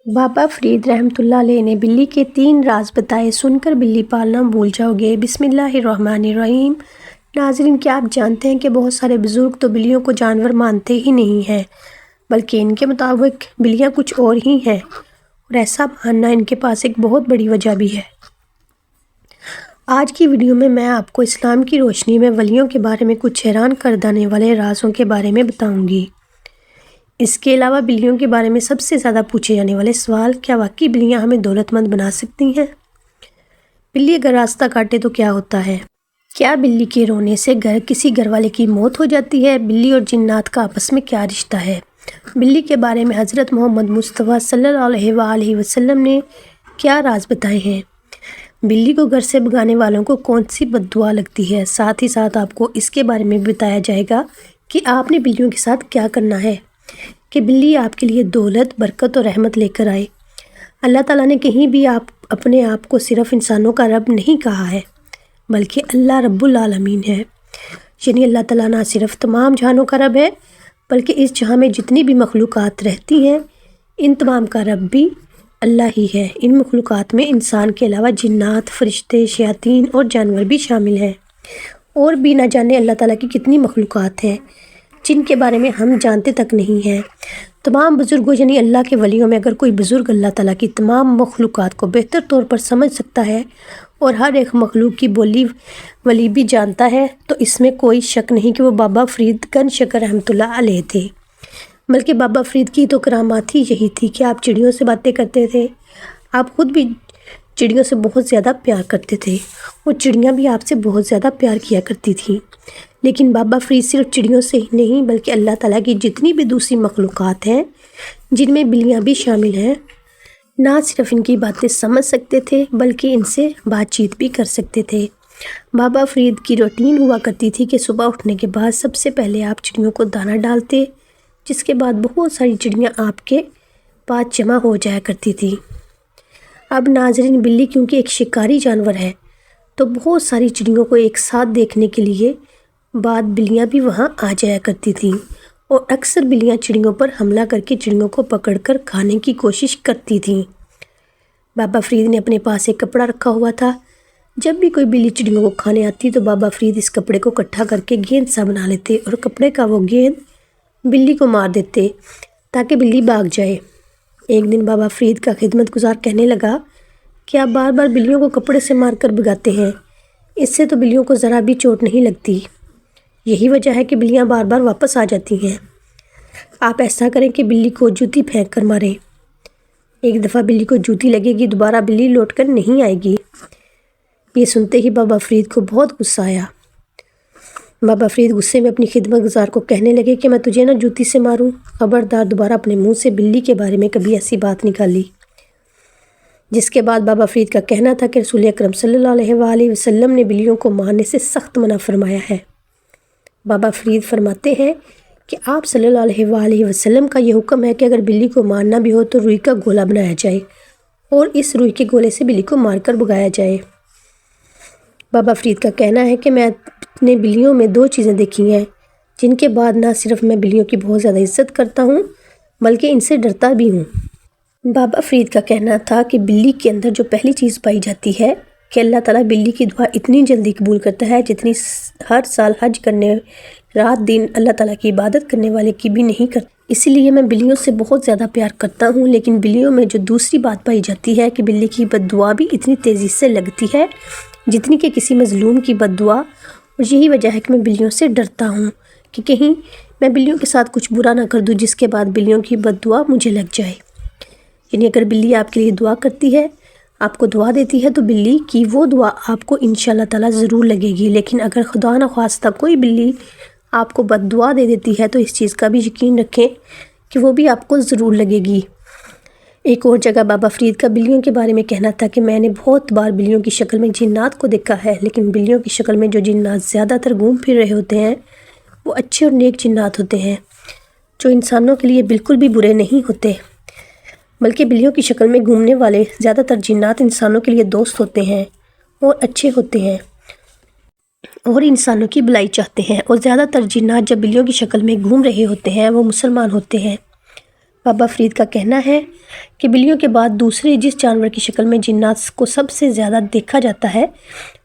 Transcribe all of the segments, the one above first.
بابا فرید رحمۃ اللہ علیہ نے بلی کے 3 راز بتائے، سن کر بلی پالنا بھول جاؤ گے۔ بسم اللہ الرحمن الرحیم۔ ناظرین، کیا آپ جانتے ہیں کہ بہت سارے بزرگ تو بلیوں کو جانور مانتے ہی نہیں ہیں، بلکہ ان کے مطابق بلیاں کچھ اور ہی ہیں، اور ایسا ماننا ان کے پاس ایک بہت بڑی وجہ بھی ہے۔ آج کی ویڈیو میں آپ کو اسلام کی روشنی میں ولیوں کے بارے میں کچھ حیران کر دینے والے رازوں کے بارے میں بتاؤں گی۔ اس کے علاوہ بلیوں کے بارے میں سب سے زیادہ پوچھے جانے والے سوال، کیا واقعی بلیاں ہمیں دولت مند بنا سکتی ہیں؟ بلی اگر راستہ کاٹے تو کیا ہوتا ہے؟ کیا بلی کے رونے سے کسی گھر والے کی موت ہو جاتی ہے؟ بلی اور جنات کا آپس میں کیا رشتہ ہے؟ بلی کے بارے میں حضرت محمد مصطفیٰ صلی اللہ علیہ وآلہ وسلم نے کیا راز بتائے ہیں؟ بلی کو گھر سے بھگانے والوں کو کون سی بد دعا لگتی ہے؟ ساتھ ہی ساتھ آپ کو اس کے بارے میں بتایا جائے گا کہ آپ نے بلیوں کے ساتھ کیا کرنا ہے کہ بلی آپ کے لیے دولت، برکت اور رحمت لے کر آئے۔ اللہ تعالیٰ نے کہیں بھی اپنے آپ کو صرف انسانوں کا رب نہیں کہا ہے، بلکہ اللہ رب العالمین ہے۔ یعنی اللہ تعالیٰ نہ صرف تمام جہانوں کا رب ہے، بلکہ اس جہاں میں جتنی بھی مخلوقات رہتی ہیں، ان تمام کا رب بھی اللہ ہی ہے۔ ان مخلوقات میں انسان کے علاوہ جنات، فرشتے، شیاطین اور جانور بھی شامل ہیں، اور بھی نہ جانے اللہ تعالیٰ کی کتنی مخلوقات ہیں جن کے بارے میں ہم جانتے تک نہیں ہیں۔ تمام بزرگوں یعنی اللہ کے ولیوں میں اگر کوئی بزرگ اللہ تعالیٰ کی تمام مخلوقات کو بہتر طور پر سمجھ سکتا ہے اور ہر ایک مخلوق کی بولی ولی بھی جانتا ہے، تو اس میں کوئی شک نہیں کہ وہ بابا فرید گنج شکر رحمۃ اللہ علیہ تھے۔ بلکہ بابا فرید کی تو کرامات ہی یہی تھی کہ آپ چڑیوں سے باتیں کرتے تھے، آپ خود بھی چڑیوں سے بہت زیادہ پیار کرتے تھے، اور چڑیاں بھی آپ سے بہت زیادہ پیار کیا کرتی تھیں۔ لیکن بابا فرید صرف چڑیوں سے ہی نہیں بلکہ اللہ تعالیٰ کی جتنی بھی دوسری مخلوقات ہیں، جن میں بلیاں بھی شامل ہیں، نہ صرف ان کی باتیں سمجھ سکتے تھے بلکہ ان سے بات چیت بھی کر سکتے تھے۔ بابا فرید کی روٹین ہوا کرتی تھی کہ صبح اٹھنے کے بعد سب سے پہلے آپ چڑیوں کو دانہ ڈالتے، جس کے بعد بہت ساری چڑیاں آپ کے پاس جمع ہو جایا کرتی تھی۔ اب ناظرین، بلی کیونکہ ایک شکاری جانور ہے، تو بہت ساری چڑیوں کو ایک ساتھ دیکھنے کے لیے بعد بلیاں بھی وہاں آ جایا کرتی تھیں، اور اکثر بلیاں چڑیوں پر حملہ کر کے چڑیوں کو پکڑ کر کھانے کی کوشش کرتی تھیں۔ بابا فرید نے اپنے پاس ایک کپڑا رکھا ہوا تھا، جب بھی کوئی بلی چڑیوں کو کھانے آتی تو بابا فرید اس کپڑے کو اکٹھا کر کے گیند سا بنا لیتے اور کپڑے کا وہ گیند بلی کو مار دیتے تاکہ بلی بھاگ جائے۔ ایک دن بابا فرید کا خدمت گزار کہنے لگا کہ آپ بار بار بلیوں کو کپڑے سے مار کر بھگاتے ہیں، اس سے تو بلیوں کو ذرا بھی چوٹ نہیں لگتی، یہی وجہ ہے کہ بلیاں بار بار واپس آ جاتی ہیں۔ آپ ایسا کریں کہ بلی کو جوتی پھینک کر ماریں، ایک دفعہ بلی کو جوتی لگے گی، دوبارہ بلی لوٹ کر نہیں آئے گی۔ یہ سنتے ہی بابا فرید کو بہت غصہ آیا۔ بابا فرید غصے میں اپنی خدمت گزار کو کہنے لگے کہ میں تجھے نہ جوتی سے ماروں، خبردار دوبارہ اپنے منہ سے بلی کے بارے میں کبھی ایسی بات نکالی۔ جس کے بعد بابا فرید کا کہنا تھا کہ رسول اکرم صلی اللہ علیہ وآلہ وسلم نے بلیوں کو مارنے سے سخت منع فرمایا ہے۔ بابا فرید فرماتے ہیں کہ آپ صلی اللہ علیہ وآلہ وسلم کا یہ حکم ہے کہ اگر بلی کو مارنا بھی ہو تو روئی کا گولا بنایا جائے اور اس روئی کے گولے سے بلی کو مار کر بھگایا جائے۔ بابا فرید کا کہنا ہے کہ میں نے بلیوں میں 2 چیزیں دیکھی ہیں جن کے بعد نہ صرف میں بلیوں کی بہت زیادہ عزت کرتا ہوں بلکہ ان سے ڈرتا بھی ہوں۔ بابا فرید کا کہنا تھا کہ بلی کے اندر جو پہلی چیز پائی جاتی ہے کہ اللہ تعالیٰ بلی کی دعا اتنی جلدی قبول کرتا ہے جتنی ہر سال حج کرنے، رات دن اللہ تعالیٰ کی عبادت کرنے والے کی بھی نہیں کرتا۔ اسی لیے میں بلیوں سے بہت زیادہ پیار کرتا ہوں۔ لیکن بلیوں میں جو دوسری بات پائی جاتی ہے کہ بلی کی بد دعا بھی اتنی تیزی سے لگتی ہے جتنی کہ کسی مظلوم کی بد دعا، اور یہی وجہ ہے کہ میں بلیوں سے ڈرتا ہوں کہ کہیں میں بلیوں کے ساتھ کچھ برا نہ کر دوں جس کے بعد بلیوں کی بد دعا مجھے لگ جائے۔ یعنی اگر بلی آپ کے لیے دعا کرتی ہے، آپ کو دعا دیتی ہے، تو بلی کی وہ دعا آپ کو انشاءاللہ تعالیٰ ضرور لگے گی۔ لیکن اگر خدا نخواستہ کوئی بلی آپ کو بد دعا دے دیتی ہے تو اس چیز کا بھی یقین رکھیں کہ وہ بھی آپ کو ضرور لگے گی۔ ایک اور جگہ بابا فرید کا بلیوں کے بارے میں کہنا تھا کہ میں نے بہت بار بلیوں کی شکل میں جنات کو دیکھا ہے، لیکن بلیوں کی شکل میں جو جنات زیادہ تر گھوم پھر رہے ہوتے ہیں وہ اچھے اور نیک جنات ہوتے ہیں، جو انسانوں کے لیے بالکل بھی برے نہیں ہوتے، بلکہ بلیوں کی شکل میں گھومنے والے زیادہ تر جنات انسانوں کے لیے دوست ہوتے ہیں اور اچھے ہوتے ہیں اور انسانوں کی بھلائی چاہتے ہیں۔ اور زیادہ تر جنات جب بلیوں کی شکل میں گھوم رہے ہوتے ہیں وہ مسلمان ہوتے ہیں۔ بابا فرید کا کہنا ہے کہ بلیوں کے بعد دوسرے جس جانور کی شکل میں جنات کو سب سے زیادہ دیکھا جاتا ہے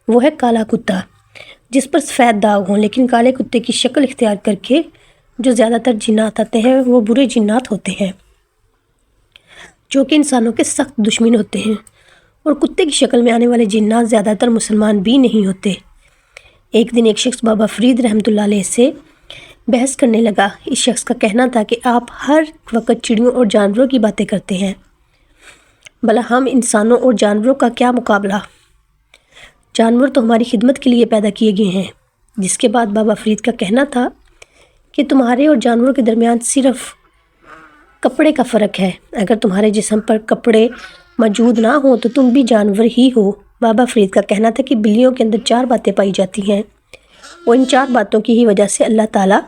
وہ ہے کالا کتا، جس پر سفید داغ ہوں، لیکن کالے کتے کی شکل اختیار کر کے جو زیادہ تر جنات آتے ہیں وہ برے جنات ہوتے ہیں، جو کہ انسانوں کے سخت دشمن ہوتے ہیں، اور کتے کی شکل میں آنے والے جنات زیادہ تر مسلمان بھی نہیں ہوتے۔ ایک دن ایک شخص بابا فرید رحمۃ اللہ علیہ سے بحث کرنے لگا۔ اس شخص کا کہنا تھا کہ آپ ہر وقت چڑیوں اور جانوروں کی باتیں کرتے ہیں، بھلا ہم انسانوں اور جانوروں کا کیا مقابلہ؟ جانور تو ہماری خدمت کے لیے پیدا کیے گئے ہیں۔ جس کے بعد بابا فرید کا کہنا تھا کہ تمہارے اور جانوروں کے درمیان صرف کپڑے کا فرق ہے، اگر تمہارے جسم پر کپڑے موجود نہ ہوں تو تم بھی جانور ہی ہو۔ بابا فرید کا کہنا تھا کہ بلیوں کے اندر 4 باتیں پائی جاتی ہیں، اور ان 4 باتوں کی ہی وجہ سے اللہ تعالیٰ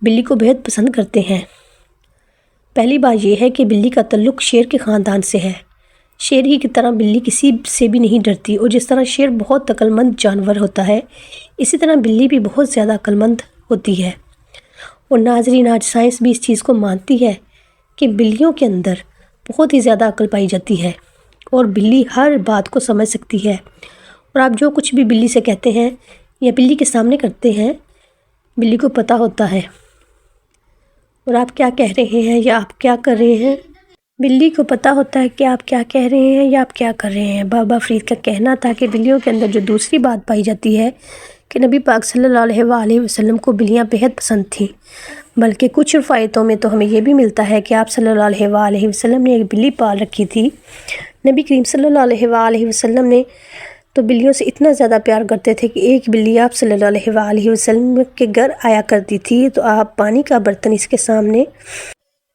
بلی کو بہت پسند کرتے ہیں۔ پہلی بات یہ ہے کہ بلی کا تعلق شیر کے خاندان سے ہے۔ شیر ہی کی طرح بلی کسی سے بھی نہیں ڈرتی، اور جس طرح شیر بہت عقل مند جانور ہوتا ہے، اسی طرح بلی بھی بہت زیادہ عقل مند ہوتی ہے۔ اور ناظرین، آج سائنس بھی اس چیز کو مانتی ہے کہ بلیوں کے اندر بہت ہی زیادہ عقل پائی جاتی ہے، اور بلی ہر بات کو سمجھ سکتی ہے، اور آپ جو کچھ بھی بلی سے کہتے ہیں یا بلی کے سامنے کرتے ہیں، بلی کو پتہ ہوتا ہے، اور آپ کیا کہہ رہے ہیں یا آپ کیا کر رہے ہیں، بلی کو پتہ ہوتا ہے کہ آپ کیا کہہ رہے ہیں یا آپ کیا کر رہے ہیں۔ بابا فرید کا کہنا تھا کہ بلیوں کے اندر جو دوسری بات پائی جاتی ہے کہ نبی پاک صلی اللہ علیہ وآلہ وسلم کو بلیاں بہت پسند تھیں، بلکہ کچھ روایتوں میں تو ہمیں یہ بھی ملتا ہے کہ آپ صلی اللہ علیہ وآلہ وسلم نے ایک بلی پال رکھی تھی۔ نبی کریم صلی اللہ علیہ وآلہ وسلم نے تو بلیوں سے اتنا زیادہ پیار کرتے تھے کہ ایک بلی آپ صلی اللہ علیہ وآلہ وسلم کے گھر آیا کرتی تھی تو آپ پانی کا برتن اس کے سامنے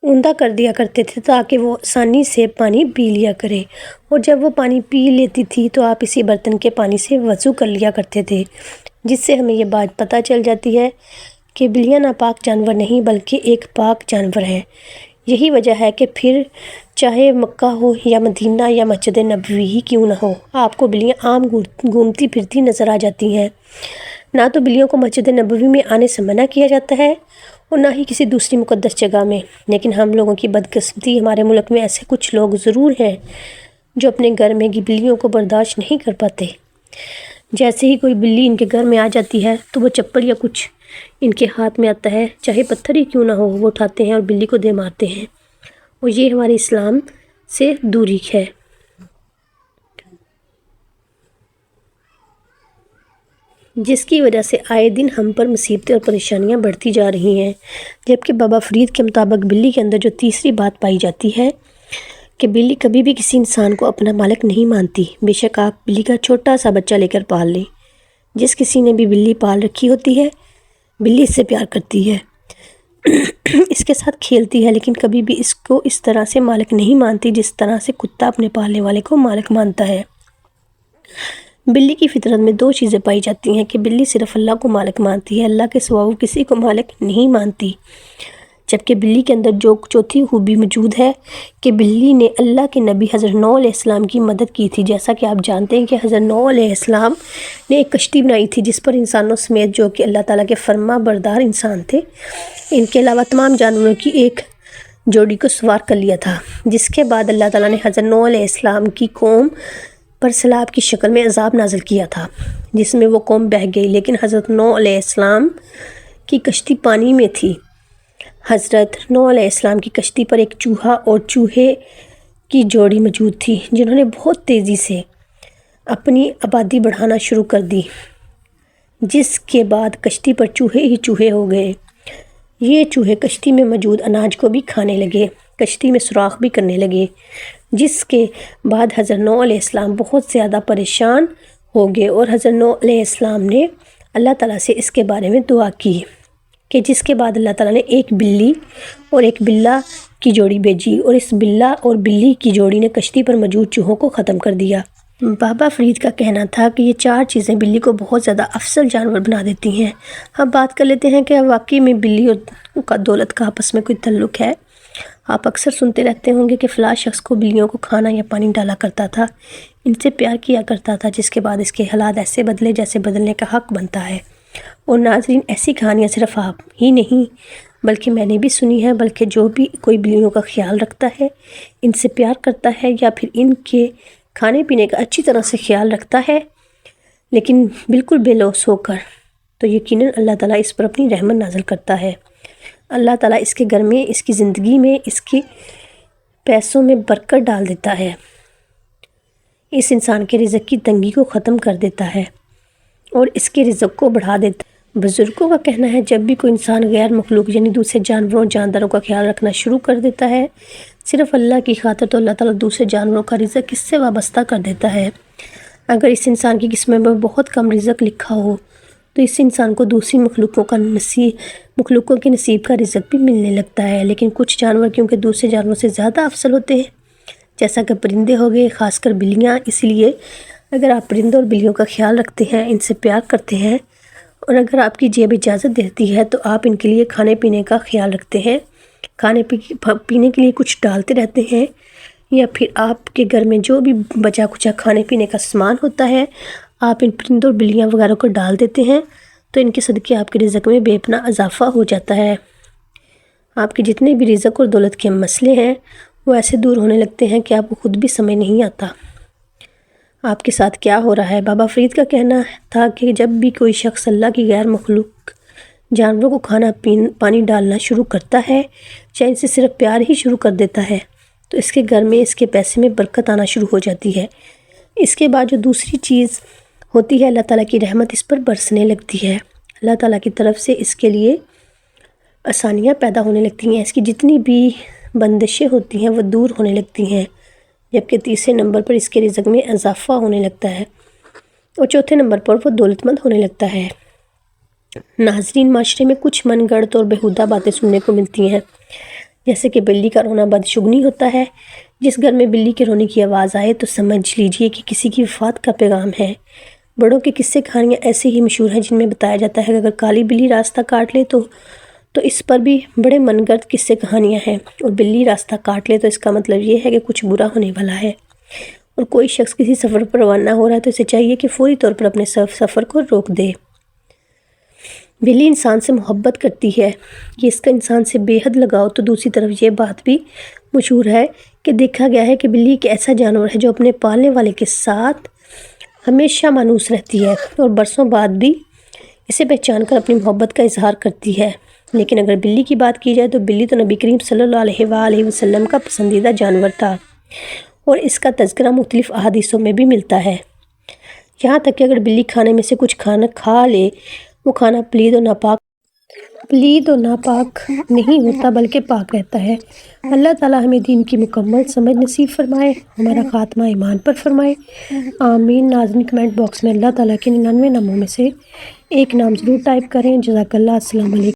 اوندا کر دیا کرتے تھے تاکہ وہ آسانی سے پانی پی لیا کرے، اور جب وہ پانی پی لیتی تھی تو آپ اسی برتن کے پانی سے وضو کر لیا کرتے تھے، جس سے ہمیں یہ بات پتہ چل جاتی ہے کہ بلیاں ناپاک جانور نہیں بلکہ ایک پاک جانور ہیں۔ یہی وجہ ہے کہ پھر چاہے مکہ ہو یا مدینہ یا مسجد نبوی ہی کیوں نہ ہو، آپ کو بلیاں عام گھومتی پھرتی نظر آ جاتی ہیں۔ نہ تو بلیوں کو مسجد نبوی میں آنے سے منع کیا جاتا ہے اور نہ ہی کسی دوسری مقدس جگہ میں، لیکن ہم لوگوں کی بدقسمتی، ہمارے ملک میں ایسے کچھ لوگ ضرور ہیں جو اپنے گھر میں بلیوں کو برداشت نہیں کر پاتے۔ جیسے ہی کوئی بلی ان کے گھر میں آ جاتی ہے تو وہ چپل یا کچھ ان کے ہاتھ میں آتا ہے، چاہے پتھر ہی کیوں نہ ہو، وہ اٹھاتے ہیں اور بلی کو دے مارتے ہیں، اور یہ ہمارے اسلام سے دوری ہے۔ جس کی وجہ سے آئے دن ہم پر مصیبتیں اور پریشانیاں بڑھتی جا رہی ہیں، جبکہ بابا فرید کے مطابق بلی کے اندر جو تیسری بات پائی جاتی ہے کہ بلی کبھی بھی کسی انسان کو اپنا مالک نہیں مانتی، بے شک آپ بلی کا چھوٹا سا بچہ لے کر پال لیں۔ جس کسی نے بھی بلی پال رکھی ہوتی ہے، بلی اس سے پیار کرتی ہے، اس کے ساتھ کھیلتی ہے، لیکن کبھی بھی اس کو اس طرح سے مالک نہیں مانتی جس طرح سے کتا اپنے پالنے والے کو مالک مانتا ہے۔ بلی کی فطرت میں 2 چیزیں پائی جاتی ہیں کہ بلی صرف اللہ کو مالک مانتی ہے، اللہ کے سوا وہ کسی کو مالک نہیں مانتی، جبکہ بلی کے اندر جو چوتھی خوبی موجود ہے کہ بلی نے اللہ کے نبی حضرت نوح علیہ السلام کی مدد کی تھی۔ جیسا کہ آپ جانتے ہیں کہ حضرت نوح علیہ السلام نے ایک کشتی بنائی تھی جس پر انسانوں سمیت جو کہ اللہ تعالیٰ کے فرما بردار انسان تھے، ان کے علاوہ تمام جانوروں کی ایک جوڑی کو سوار کر لیا تھا، جس کے بعد اللہ تعالیٰ نے حضرت نوح علیہ السلام کی قوم پر سیلاب کی شکل میں عذاب نازل کیا تھا، جس میں وہ قوم بہہ گئی، لیکن حضرت نوح علیہ السلام کی کشتی پانی میں تھی۔ حضرت نوح علیہ السلام کی کشتی پر ایک چوہا اور چوہے کی جوڑی موجود تھی، جنہوں نے بہت تیزی سے اپنی آبادی بڑھانا شروع کر دی، جس کے بعد کشتی پر چوہے ہی چوہے ہو گئے۔ یہ چوہے کشتی میں موجود اناج کو بھی کھانے لگے، کشتی میں سوراخ بھی کرنے لگے، جس کے بعد حضرت نوح علیہ السلام بہت زیادہ پریشان ہو گئے، اور حضرت نوح علیہ السلام نے اللہ تعالیٰ سے اس کے بارے میں دعا کی کہ جس کے بعد اللہ تعالیٰ نے ایک بلی اور ایک بلہ کی جوڑی بھیجی، اور اس بلہ اور بلی کی جوڑی نے کشتی پر موجود چوہوں کو ختم کر دیا۔ بابا فرید کا کہنا تھا کہ یہ 4 چیزیں بلی کو بہت زیادہ افضل جانور بنا دیتی ہیں۔ ہم بات کر لیتے ہیں کہ واقعی میں بلی اور دولت کا آپس میں کوئی تعلق ہے۔ آپ اکثر سنتے رہتے ہوں گے کہ فلاں شخص کو بلیوں کو کھانا یا پانی ڈالا کرتا تھا، ان سے پیار کیا کرتا تھا، جس کے بعد اس کے حالات ایسے بدلے جیسے بدلنے کا حق بنتا ہے۔ اور ناظرین، ایسی کہانیاں صرف آپ ہی نہیں، بلکہ میں نے بھی سنی ہے، بلکہ جو بھی کوئی بلیوں کا خیال رکھتا ہے، ان سے پیار کرتا ہے یا پھر ان کے کھانے پینے کا اچھی طرح سے خیال رکھتا ہے لیکن بالکل بے لوث ہو کر، تو یقیناً اللہ تعالیٰ اس پر اپنی رحمت نازل کرتا ہے۔ اللہ تعالیٰ اس کے گھر میں، اس کی زندگی میں، اس کی پیسوں میں برکت ڈال دیتا ہے، اس انسان کے رزق کی تنگی کو ختم کر دیتا ہے اور اس کے رزق کو بڑھا دیتا ہے۔ بزرگوں کا کہنا ہے جب بھی کوئی انسان غیر مخلوق یعنی دوسرے جانوروں جانداروں کا خیال رکھنا شروع کر دیتا ہے صرف اللہ کی خاطر، تو اللہ تعالیٰ دوسرے جانوروں کا رزق اس سے وابستہ کر دیتا ہے۔ اگر اس انسان کی قسمت میں بہت کم رزق لکھا ہو تو اس انسان کو دوسری مخلوقوں کے نصیب کا رزق بھی ملنے لگتا ہے، لیکن کچھ جانور کیونکہ دوسرے جانوروں سے زیادہ افضل ہوتے ہیں، جیسا کہ پرندے ہو گئے، خاص کر بلیاں، اس لیے اگر آپ پرندوں اور بلیوں کا خیال رکھتے ہیں، ان سے پیار کرتے ہیں اور اگر آپ کی جیب اجازت دیتی ہے تو آپ ان کے لیے کھانے پینے کا خیال رکھتے ہیں، کھانے پینے کے لیے کچھ ڈالتے رہتے ہیں، یا پھر آپ کے گھر میں جو بھی بچا کچا کھانے پینے کا سامان ہوتا ہے آپ ان پرندوں اور بلیاں وغیرہ کو ڈال دیتے ہیں، تو ان کے صدقے آپ کے رزق میں بے پناہ اضافہ ہو جاتا ہے۔ آپ کے جتنے بھی رزق اور دولت کے مسئلے ہیں وہ ایسے دور ہونے لگتے ہیں کہ آپ کو خود بھی سمجھ نہیں آتا آپ کے ساتھ کیا ہو رہا ہے۔ بابا فرید کا کہنا تھا کہ جب بھی کوئی شخص اللہ کی غیر مخلوق جانوروں کو کھانا پانی ڈالنا شروع کرتا ہے، چاہے ان سے صرف پیار ہی شروع کر دیتا ہے، تو اس کے گھر میں، اس کے پیسے میں برکت آنا شروع ہو جاتی ہے۔ اس کے بعد جو دوسری چیز ہوتی ہے، اللہ تعالیٰ کی رحمت اس پر برسنے لگتی ہے، اللہ تعالیٰ کی طرف سے اس کے لیے آسانیاں پیدا ہونے لگتی ہیں، اس کی جتنی بھی بندشیں ہوتی ہیں وہ دور ہونے لگتی ہیں، جبکہ تیسرے نمبر پر اس کے رزق میں اضافہ ہونے لگتا ہے اور چوتھے نمبر پر وہ دولت مند ہونے لگتا ہے۔ ناظرین، معاشرے میں کچھ من گڑت اور بیہودہ باتیں سننے کو ملتی ہیں، جیسے کہ بلی کا رونا بدشگونی ہوتا ہے۔ جس گھر میں بلی کے رونے کی آواز آئے تو سمجھ لیجئے کہ کسی کی وفات کا پیغام ہے۔ بڑوں کے قصے کہانیاں ایسے ہی مشہور ہیں جن میں بتایا جاتا ہے کہ اگر کالی بلی راستہ کاٹ لے تو اس پر بھی بڑے من گڑت قصے کہانیاں ہیں، اور بلی راستہ کاٹ لے تو اس کا مطلب یہ ہے کہ کچھ برا ہونے والا ہے، اور کوئی شخص کسی سفر پر روانہ ہو رہا ہے تو اسے چاہیے کہ فوری طور پر اپنے سفر کو روک دے۔ بلی انسان سے محبت کرتی ہے، یہ اس کا انسان سے بے حد لگاؤ۔ تو دوسری طرف یہ بات بھی مشہور ہے کہ دیکھا گیا ہے کہ بلی ایک ایسا جانور ہے جو اپنے پالنے والے کے ساتھ ہمیشہ مانوس رہتی ہے اور برسوں بعد بھی اسے پہچان کر اپنی محبت کا اظہار کرتی ہے۔ لیکن اگر بلی کی بات کی جائے تو بلی تو نبی کریم صلی اللہ علیہ وآلہ وسلم کا پسندیدہ جانور تھا، اور اس کا تذکرہ مختلف احادیثوں میں بھی ملتا ہے، یہاں تک کہ اگر بلی کھانے میں سے کچھ کھانا کھا لے وہ کھانا پلید و ناپاک نہیں ہوتا بلکہ پاک رہتا ہے۔ اللہ تعالیٰ ہمیں دین کی مکمل سمجھ نصیب فرمائے، ہمارا خاتمہ ایمان پر فرمائے، آمین۔ ناظرین، کمنٹ باکس میں اللہ تعالیٰ کے 99 ناموں میں سے ایک نام ضرور ٹائپ کریں۔ جزاک اللہ۔ السلام علیکم۔